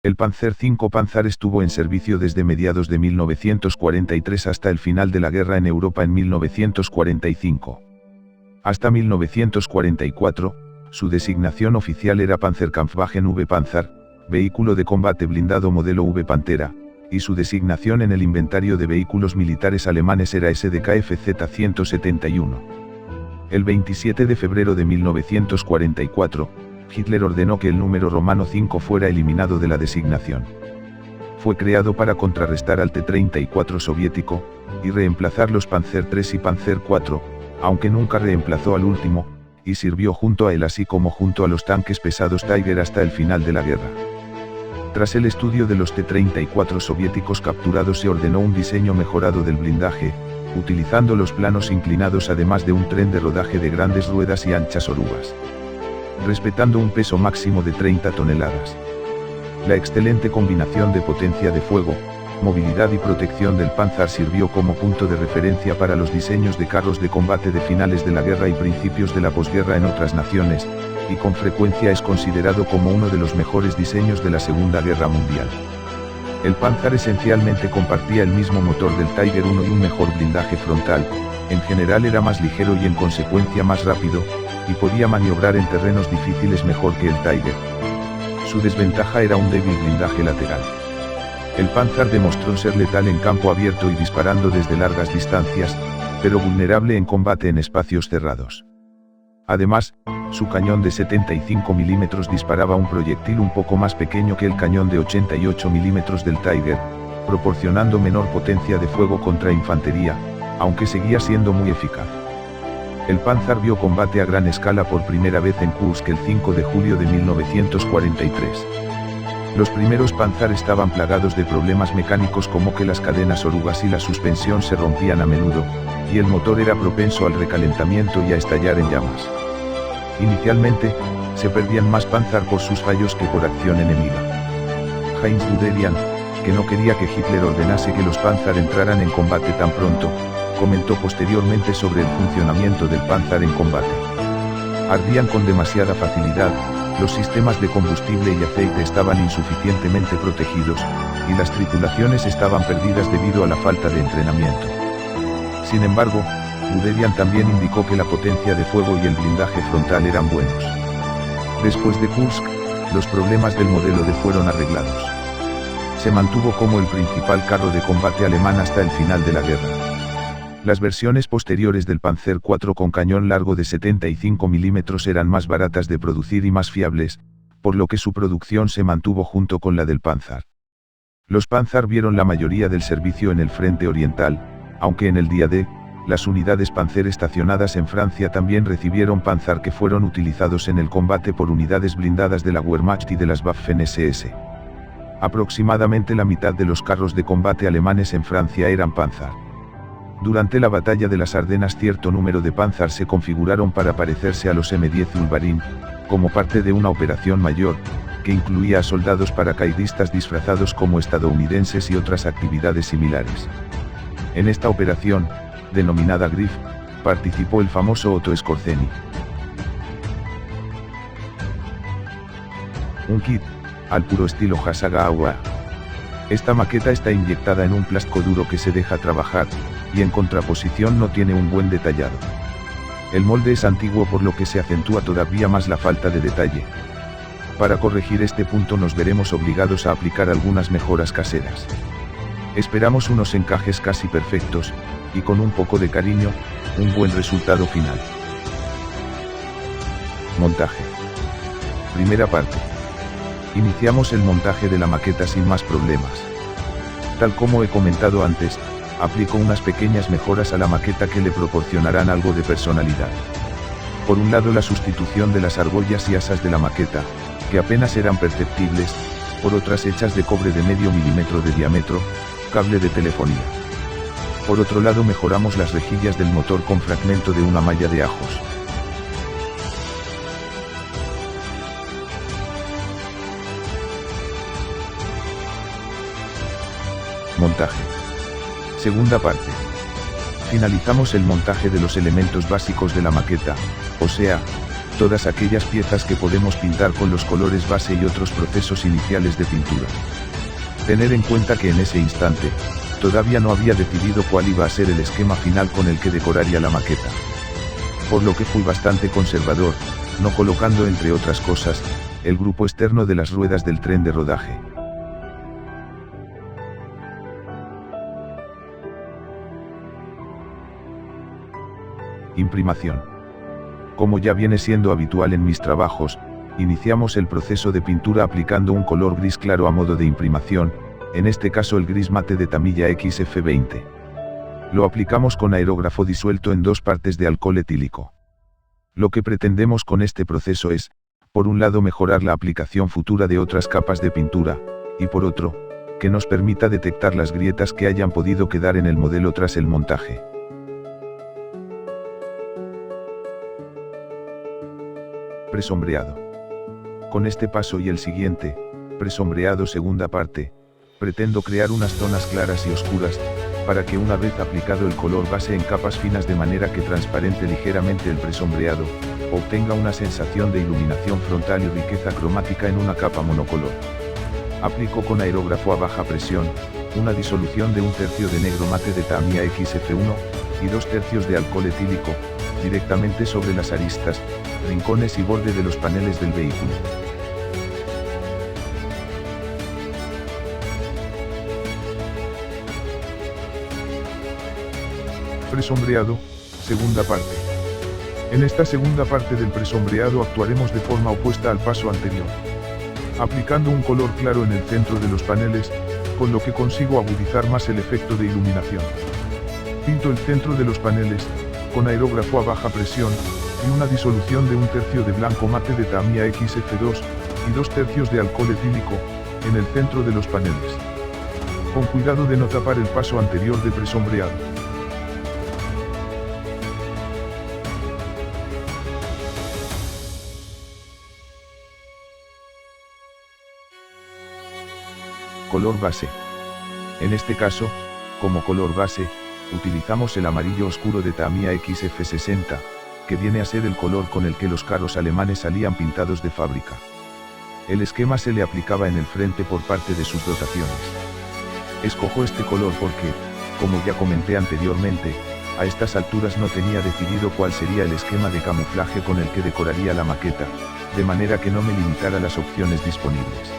El Panzer V Panzer estuvo en servicio desde mediados de 1943 hasta el final de la guerra en Europa en 1945. Hasta 1944, su designación oficial era Panzerkampfwagen V Panzer, vehículo de combate blindado modelo V Pantera, y su designación en el inventario de vehículos militares alemanes era SDKFZ-171. El 27 de febrero de 1944, Hitler ordenó que el número romano 5 fuera eliminado de la designación. Fue creado para contrarrestar al T-34 soviético, y reemplazar los Panzer III y Panzer IV, aunque nunca reemplazó al último, y sirvió junto a él así como junto a los tanques pesados Tiger hasta el final de la guerra. Tras el estudio de los T-34 soviéticos capturados se ordenó un diseño mejorado del blindaje, utilizando los planos inclinados además de un tren de rodaje de grandes ruedas y anchas orugas, respetando un peso máximo de 30 toneladas. La excelente combinación de potencia de fuego, movilidad y protección del Panzer sirvió como punto de referencia para los diseños de carros de combate de finales de la guerra y principios de la posguerra en otras naciones, y con frecuencia es considerado como uno de los mejores diseños de la Segunda Guerra Mundial. El Panzer esencialmente compartía el mismo motor del Tiger I y un mejor blindaje frontal, en general era más ligero y en consecuencia más rápido, y podía maniobrar en terrenos difíciles mejor que el Tiger. Su desventaja era un débil blindaje lateral. El Panzer demostró ser letal en campo abierto y disparando desde largas distancias, pero vulnerable en combate en espacios cerrados. Además, su cañón de 75 mm disparaba un proyectil un poco más pequeño que el cañón de 88 mm del Tiger, proporcionando menor potencia de fuego contra infantería, aunque seguía siendo muy eficaz. El Panzer vio combate a gran escala por primera vez en Kursk el 5 de julio de 1943. Los primeros Panzer estaban plagados de problemas mecánicos como que las cadenas orugas y la suspensión se rompían a menudo, y el motor era propenso al recalentamiento y a estallar en llamas. Inicialmente, se perdían más Panzer por sus fallos que por acción enemiga. Heinz Guderian, que no quería que Hitler ordenase que los Panzer entraran en combate tan pronto, comentó posteriormente sobre el funcionamiento del Panzer en combate. Ardían con demasiada facilidad, los sistemas de combustible y aceite estaban insuficientemente protegidos, y las tripulaciones estaban perdidas debido a la falta de entrenamiento. Sin embargo, Guderian también indicó que la potencia de fuego y el blindaje frontal eran buenos. Después de Kursk, los problemas del modelo D fueron arreglados. Se mantuvo como el principal carro de combate alemán hasta el final de la guerra. Las versiones posteriores del Panzer IV con cañón largo de 75 mm eran más baratas de producir y más fiables, por lo que su producción se mantuvo junto con la del Panzer. Los Panzer vieron la mayoría del servicio en el frente oriental, aunque en el día D, las unidades Panzer estacionadas en Francia también recibieron Panzer que fueron utilizados en el combate por unidades blindadas de la Wehrmacht y de las Waffen-SS. Aproximadamente la mitad de los carros de combate alemanes en Francia eran Panzer. Durante la batalla de las Ardenas cierto número de Panzer se configuraron para parecerse a los M10 Wolverine, como parte de una operación mayor, que incluía a soldados paracaidistas disfrazados como estadounidenses y otras actividades similares. En esta operación, denominada Griff, participó el famoso Otto Skorzeny. Un kit, al puro estilo Hasaga-Awa. Esta maqueta está inyectada en un plástico duro que se deja trabajar, y en contraposición no tiene un buen detallado. El molde es antiguo por lo que se acentúa todavía más la falta de detalle. Para corregir este punto nos veremos obligados a aplicar algunas mejoras caseras. Esperamos unos encajes casi perfectos, y con un poco de cariño, un buen resultado final. Montaje. Primera parte. Iniciamos el montaje de la maqueta sin más problemas. Tal como he comentado antes, aplico unas pequeñas mejoras a la maqueta que le proporcionarán algo de personalidad. Por un lado la sustitución de las argollas y asas de la maqueta, que apenas eran perceptibles, por otras hechas de cobre de medio milímetro de diámetro, cable de telefonía. Por otro lado mejoramos las rejillas del motor con fragmento de una malla de ajos. Montaje. Segunda parte. Finalizamos el montaje de los elementos básicos de la maqueta, o sea, todas aquellas piezas que podemos pintar con los colores base y otros procesos iniciales de pintura. Tener en cuenta que en ese instante, todavía no había decidido cuál iba a ser el esquema final con el que decoraría la maqueta. Por lo que fui bastante conservador, no colocando entre otras cosas, el grupo externo de las ruedas del tren de rodaje. Imprimación. Como ya viene siendo habitual en mis trabajos, iniciamos el proceso de pintura aplicando un color gris claro a modo de imprimación, en este caso el gris mate de Tamiya XF20. Lo aplicamos con aerógrafo disuelto en 2 partes de alcohol etílico. Lo que pretendemos con este proceso es, por un lado mejorar la aplicación futura de otras capas de pintura, y por otro, que nos permita detectar las grietas que hayan podido quedar en el modelo tras el montaje. Presombreado. Con este paso y el siguiente, presombreado segunda parte, pretendo crear unas zonas claras y oscuras, para que una vez aplicado el color base en capas finas de manera que transparente ligeramente el presombreado, obtenga una sensación de iluminación frontal y riqueza cromática en una capa monocolor. Aplico con aerógrafo a baja presión, una disolución de 1/3 de negro mate de Tamiya XF1, y 2/3 de alcohol etílico, directamente sobre las aristas, rincones y borde de los paneles del vehículo. Presombreado, segunda parte. En esta segunda parte del presombreado actuaremos de forma opuesta al paso anterior. Aplicando un color claro en el centro de los paneles, con lo que consigo agudizar más el efecto de iluminación. Pinto el centro de los paneles, con aerógrafo a baja presión, y una disolución de 1/3 de blanco mate de Tamiya XF2, y 2/3 de alcohol etílico, en el centro de los paneles. Con cuidado de no tapar el paso anterior de presombreado. Color base. En este caso, como color base, utilizamos el amarillo oscuro de Tamiya XF60, que viene a ser el color con el que los carros alemanes salían pintados de fábrica. El esquema se le aplicaba en el frente por parte de sus dotaciones. Escojo este color porque, como ya comenté anteriormente, a estas alturas no tenía decidido cuál sería el esquema de camuflaje con el que decoraría la maqueta, de manera que no me limitara las opciones disponibles.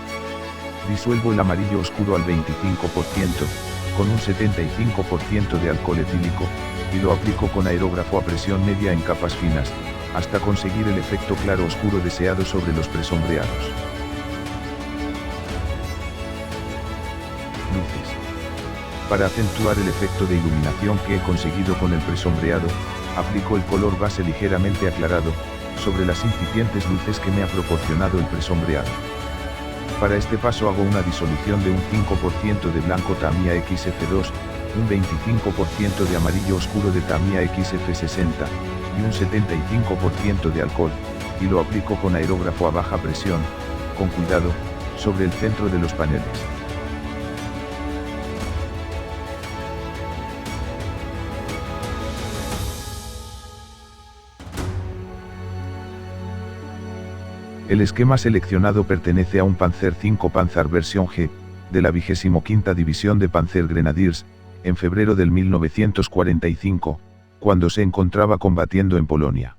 Disuelvo el amarillo oscuro al 25%, con un 75% de alcohol etílico, y lo aplico con aerógrafo a presión media en capas finas, hasta conseguir el efecto claro oscuro deseado sobre los presombreados. Luces. Para acentuar el efecto de iluminación que he conseguido con el presombreado, aplico el color base ligeramente aclarado, sobre las incipientes luces que me ha proporcionado el presombreado. Para este paso hago una disolución de un 5% de blanco Tamiya XF2, un 25% de amarillo oscuro de Tamiya XF60, y un 75% de alcohol, y lo aplico con aerógrafo a baja presión, con cuidado, sobre el centro de los paneles. El esquema seleccionado pertenece a un Panzer V Panzer versión G, de la 25ª División de Panzer Grenadiers, en febrero del 1945, cuando se encontraba combatiendo en Polonia.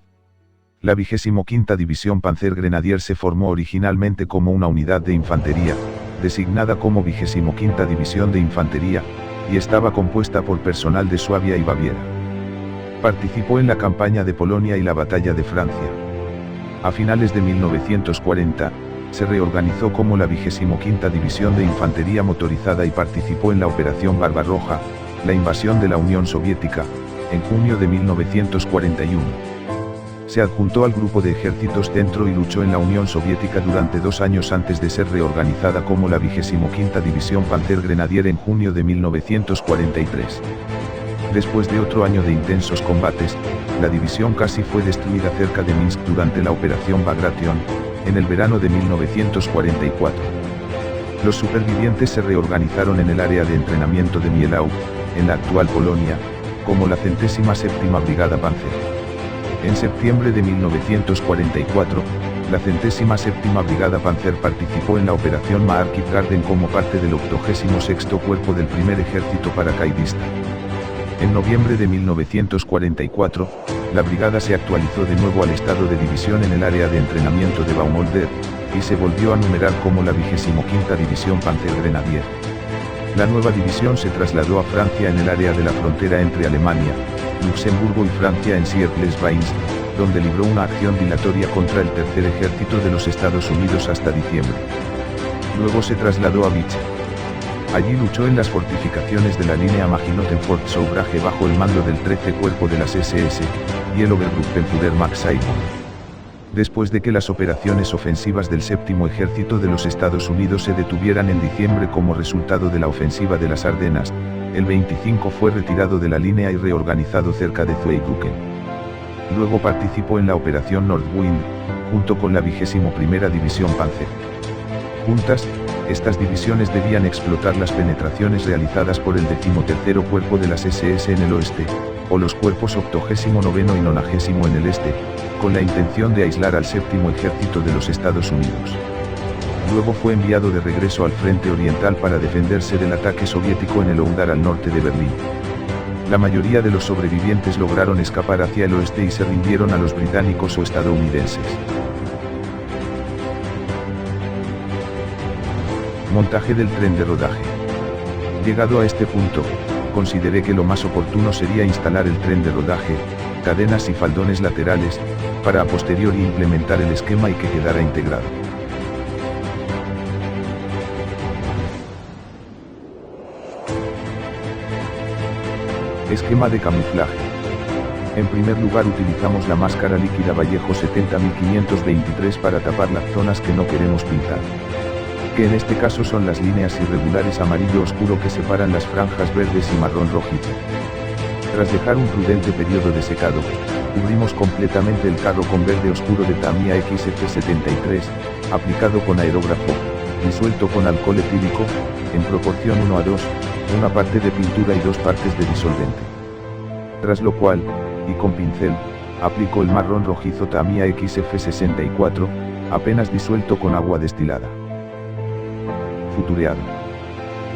La 25ª División Panzer Grenadier se formó originalmente como una unidad de infantería, designada como 25ª División de Infantería, y estaba compuesta por personal de Suabia y Baviera. Participó en la campaña de Polonia y la Batalla de Francia. A finales de 1940, se reorganizó como la 25ª División de Infantería Motorizada y participó en la Operación Barbarroja, la invasión de la Unión Soviética, en junio de 1941. Se adjuntó al Grupo de Ejércitos Centro y luchó en la Unión Soviética durante 2 años antes de ser reorganizada como la 25ª División Panzer Grenadier en junio de 1943. Después de otro año de intensos combates, la división casi fue destruida cerca de Minsk durante la Operación Bagration, en el verano de 1944. Los supervivientes se reorganizaron en el área de entrenamiento de Mielau, en la actual Polonia, como la 107ª Brigada Panzer. En septiembre de 1944, la 107ª Brigada Panzer participó en la Operación Market Garden como parte del 86º Cuerpo del Primer Ejército Paracaidista. En noviembre de 1944, la brigada se actualizó de nuevo al estado de división en el área de entrenamiento de Baumholder, y se volvió a numerar como la 25ª División Panzer Grenadier. La nueva división se trasladó a Francia en el área de la frontera entre Alemania, Luxemburgo y Francia en Sierre-les-Bains, donde libró una acción dilatoria contra el Tercer Ejército de los Estados Unidos hasta diciembre. Luego se trasladó a Vichy. Allí luchó en las fortificaciones de la línea Maginot en Fort Soubrage bajo el mando del 13 Cuerpo de las SS, y el Obergruppenführer Max Simon. Después de que las operaciones ofensivas del Séptimo Ejército de los Estados Unidos se detuvieran en diciembre como resultado de la ofensiva de las Ardenas, el 25 fue retirado de la línea y reorganizado cerca de Zweibrücken. Luego participó en la Operación Nordwind, junto con la 21ª División Panzer. Juntas, estas divisiones debían explotar las penetraciones realizadas por el 13º Cuerpo de las SS en el oeste, o los cuerpos 89 y 90 en el este, con la intención de aislar al Séptimo Ejército de los Estados Unidos. Luego fue enviado de regreso al frente oriental para defenderse del ataque soviético en el Oudar al norte de Berlín. La mayoría de los sobrevivientes lograron escapar hacia el oeste y se rindieron a los británicos o estadounidenses. Montaje del tren de rodaje. Llegado a este punto, consideré que lo más oportuno sería instalar el tren de rodaje, cadenas y faldones laterales, para a posteriori implementar el esquema y que quedara integrado. Esquema de camuflaje. En primer lugar utilizamos la máscara líquida Vallejo 70523 para tapar las zonas que no queremos pintar, que en este caso son las líneas irregulares amarillo oscuro que separan las franjas verdes y marrón rojizo. Tras dejar un prudente periodo de secado, cubrimos completamente el carro con verde oscuro de Tamiya XF73, aplicado con aerógrafo, disuelto con alcohol etílico, en proporción 1:2, una parte de pintura y 2 partes de disolvente. Tras lo cual, y con pincel, aplico el marrón rojizo Tamiya XF64, apenas disuelto con agua destilada. Futureado.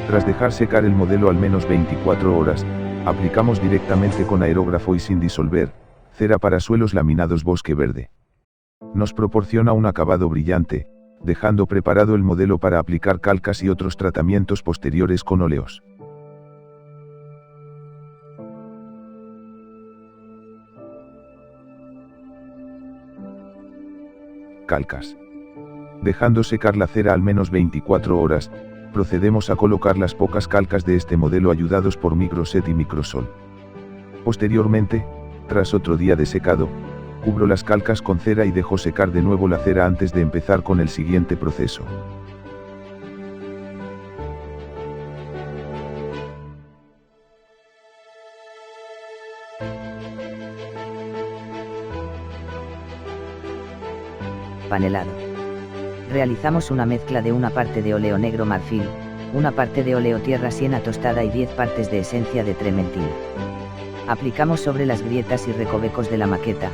Tras dejar secar el modelo al menos 24 horas, aplicamos directamente con aerógrafo y sin disolver, cera para suelos laminados bosque verde. Nos proporciona un acabado brillante, dejando preparado el modelo para aplicar calcas y otros tratamientos posteriores con óleos. Calcas. Dejando secar la cera al menos 24 horas, procedemos a colocar las pocas calcas de este modelo ayudados por Microset y Microsol. Posteriormente, tras otro día de secado, cubro las calcas con cera y dejo secar de nuevo la cera antes de empezar con el siguiente proceso. Panelado. Realizamos una mezcla de una parte de óleo negro marfil, una parte de óleo tierra siena tostada y 10 partes de esencia de trementina. Aplicamos sobre las grietas y recovecos de la maqueta,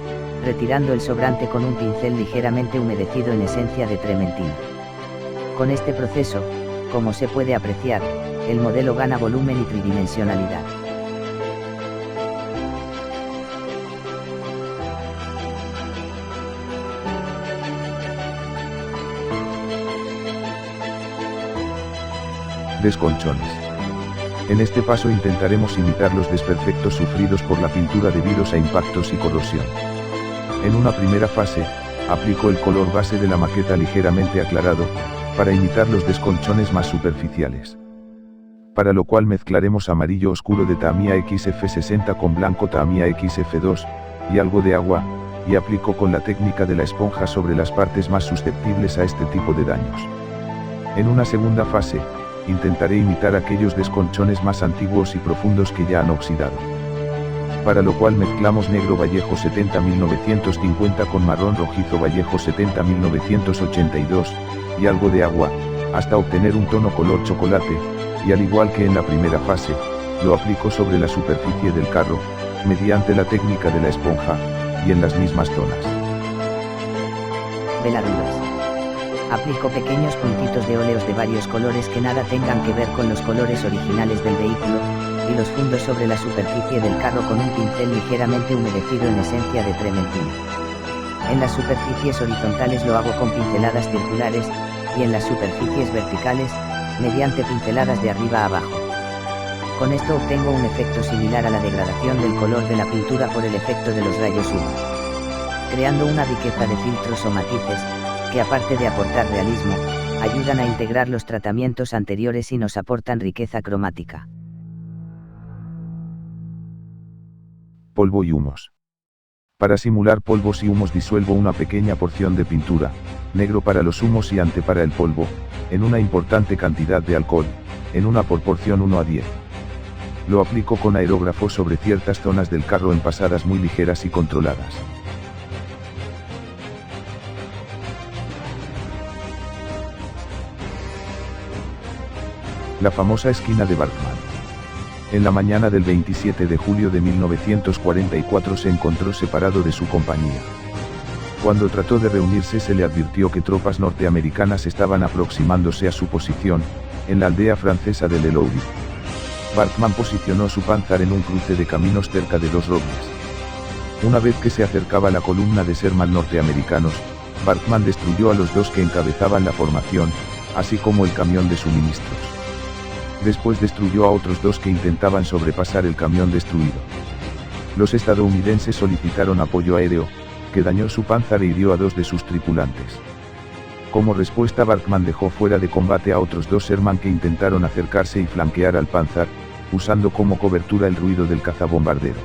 retirando el sobrante con un pincel ligeramente humedecido en esencia de trementina. Con este proceso, como se puede apreciar, el modelo gana volumen y tridimensionalidad. Desconchones. En este paso intentaremos imitar los desperfectos sufridos por la pintura debidos a impactos y corrosión. En una primera fase, aplico el color base de la maqueta ligeramente aclarado, para imitar los desconchones más superficiales. Para lo cual mezclaremos amarillo oscuro de Tamiya XF60 con blanco Tamiya XF2, y algo de agua, y aplico con la técnica de la esponja sobre las partes más susceptibles a este tipo de daños. En una segunda fase, intentaré imitar aquellos desconchones más antiguos y profundos que ya han oxidado. Para lo cual mezclamos negro Vallejo 70950 con marrón rojizo Vallejo 70982, y algo de agua, hasta obtener un tono color chocolate, y al igual que en la primera fase, lo aplico sobre la superficie del carro, mediante la técnica de la esponja, y en las mismas zonas. Veladuras. Aplico pequeños puntitos de óleos de varios colores que nada tengan que ver con los colores originales del vehículo, y los fundo sobre la superficie del carro con un pincel ligeramente humedecido en esencia de trementina. En las superficies horizontales lo hago con pinceladas circulares, y en las superficies verticales, mediante pinceladas de arriba a abajo. Con esto obtengo un efecto similar a la degradación del color de la pintura por el efecto de los rayos UV, creando una riqueza de filtros o matices, que aparte de aportar realismo, ayudan a integrar los tratamientos anteriores y nos aportan riqueza cromática. Polvo y humos. Para simular polvos y humos disuelvo una pequeña porción de pintura, negro para los humos y ante para el polvo, en una importante cantidad de alcohol, en una proporción 1:10. Lo aplico con aerógrafo sobre ciertas zonas del carro en pasadas muy ligeras y controladas. La famosa esquina de Barkman. En la mañana del 27 de julio de 1944 se encontró separado de su compañía. Cuando trató de reunirse se le advirtió que tropas norteamericanas estaban aproximándose a su posición, en la aldea francesa de Leloudy. Barkman posicionó su Panzer en un cruce de caminos cerca de dos robles. Una vez que se acercaba la columna de Sherman norteamericanos, Barkman destruyó a los dos que encabezaban la formación, así como el camión de suministros. Después destruyó a otros dos que intentaban sobrepasar el camión destruido. Los estadounidenses solicitaron apoyo aéreo, que dañó su Panzer e hirió a dos de sus tripulantes. Como respuesta Barkman dejó fuera de combate a otros dos Sherman que intentaron acercarse y flanquear al Panzer, usando como cobertura el ruido del cazabombardero.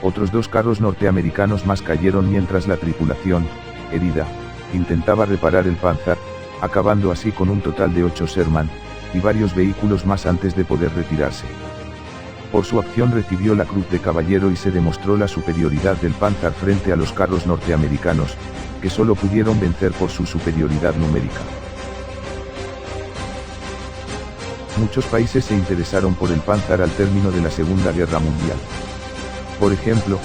Otros dos carros norteamericanos más cayeron mientras la tripulación, herida, intentaba reparar el Panzer, acabando así con un total de 8 Sherman, y varios vehículos más antes de poder retirarse. Por su acción recibió la Cruz de Caballero y se demostró la superioridad del Panzer frente a los carros norteamericanos, que solo pudieron vencer por su superioridad numérica. Muchos países se interesaron por el Panzer al término de la Segunda Guerra Mundial. Por ejemplo,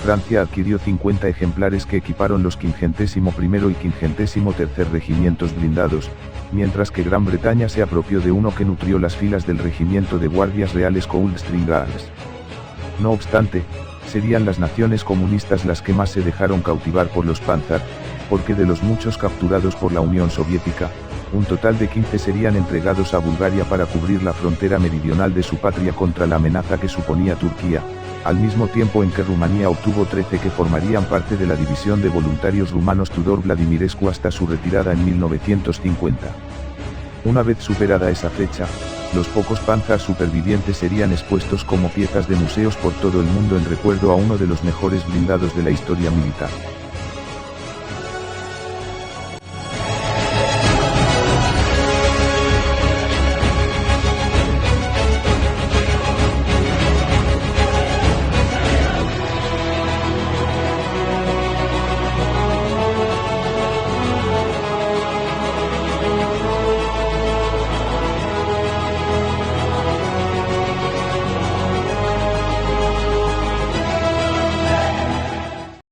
Francia adquirió 50 ejemplares que equiparon los 51º y 53º regimientos blindados, mientras que Gran Bretaña se apropió de uno que nutrió las filas del regimiento de guardias reales Coldstream Guards. No obstante, serían las naciones comunistas las que más se dejaron cautivar por los Panzer, porque de los muchos capturados por la Unión Soviética, un total de 15 serían entregados a Bulgaria para cubrir la frontera meridional de su patria contra la amenaza que suponía Turquía, al mismo tiempo en que Rumanía obtuvo 13 que formarían parte de la división de voluntarios rumanos Tudor Vladimirescu hasta su retirada en 1950. Una vez superada esa fecha, los pocos Panzer supervivientes serían expuestos como piezas de museos por todo el mundo en recuerdo a uno de los mejores blindados de la historia militar.